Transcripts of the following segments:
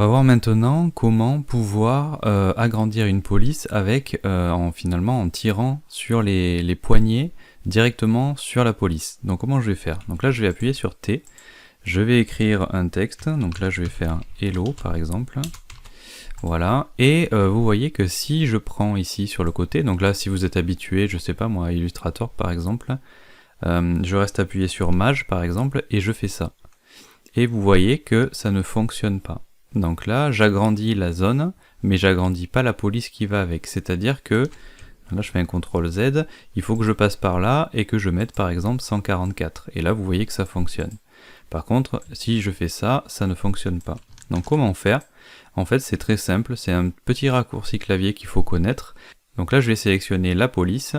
va voir maintenant comment pouvoir agrandir une police avec, finalement en tirant sur les poignées directement sur la police. Donc comment je vais faire? Donc là je vais appuyer sur T, je vais écrire un texte, donc là je vais faire Hello par exemple. Voilà, et vous voyez que si je prends ici sur le côté, donc là si vous êtes habitué, je sais pas moi, à Illustrator par exemple, je reste appuyé sur Maj par exemple, et je fais ça. Et vous voyez que ça ne fonctionne pas. Donc là, j'agrandis la zone, mais j'agrandis pas la police qui va avec. C'est-à-dire que, là je fais un CTRL Z, il faut que je passe par là et que je mette par exemple 144. Et là vous voyez que ça fonctionne. Par contre, si je fais ça, ça ne fonctionne pas. Donc comment faire? En fait c'est très simple, c'est un petit raccourci clavier qu'il faut connaître. Donc là je vais sélectionner la police,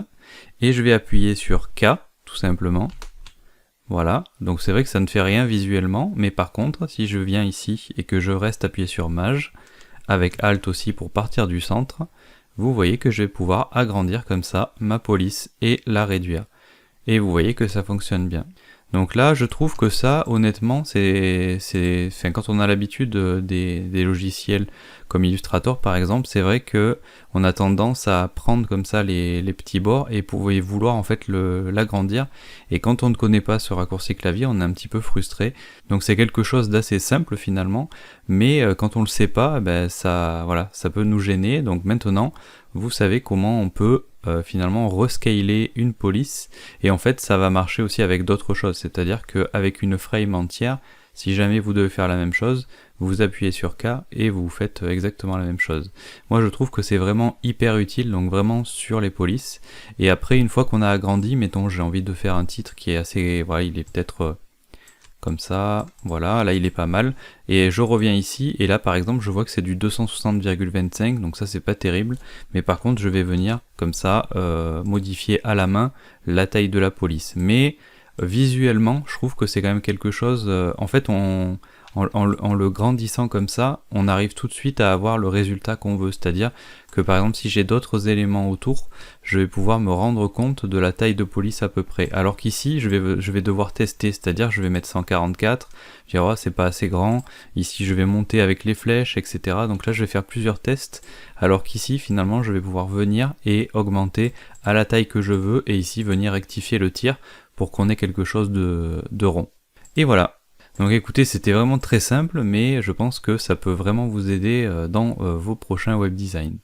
et je vais appuyer sur K, tout simplement. Voilà, donc c'est vrai que ça ne fait rien visuellement, mais par contre, si je viens ici et que je reste appuyé sur Maj, avec Alt aussi pour partir du centre, vous voyez que je vais pouvoir agrandir comme ça ma police et la réduire. Et vous voyez que ça fonctionne bien. Donc là, je trouve que ça, honnêtement, enfin, quand on a l'habitude des logiciels comme Illustrator par exemple, c'est vrai que on a tendance à prendre comme ça les petits bords et vouloir en fait l'agrandir. Et quand on ne connaît pas ce raccourci clavier, on est un petit peu frustré. Donc c'est quelque chose d'assez simple finalement, mais quand on le sait pas, ben ça peut nous gêner. Donc maintenant, vous savez comment on peut finalement rescaler une police, et en fait ça va marcher aussi avec d'autres choses, c'est-à-dire qu'avec une frame entière, si jamais vous devez faire la même chose, vous appuyez sur K et vous faites exactement la même chose. Moi je trouve que c'est vraiment hyper utile, donc vraiment sur les polices. Et après, une fois qu'on a agrandi, mettons j'ai envie de faire un titre qui est assez, voilà, il est peut-être comme ça, voilà, là il est pas mal, et je reviens ici, et là par exemple je vois que c'est du 260,25, donc ça c'est pas terrible, mais par contre je vais venir comme ça modifier à la main la taille de la police. Mais visuellement je trouve que c'est quand même quelque chose, en fait en le grandissant comme ça, on arrive tout de suite à avoir le résultat qu'on veut, c'est-à-dire que par exemple si j'ai d'autres éléments autour, je vais pouvoir me rendre compte de la taille de police à peu près, alors qu'ici je vais devoir tester, c'est-à-dire je vais mettre 144, je vais dire oh, c'est pas assez grand, ici je vais monter avec les flèches, etc. Donc là je vais faire plusieurs tests, alors qu'ici finalement je vais pouvoir venir et augmenter à la taille que je veux, et ici venir rectifier le tir pour qu'on ait quelque chose de rond. Et voilà. Donc écoutez, c'était vraiment très simple, mais je pense que ça peut vraiment vous aider dans vos prochains web design.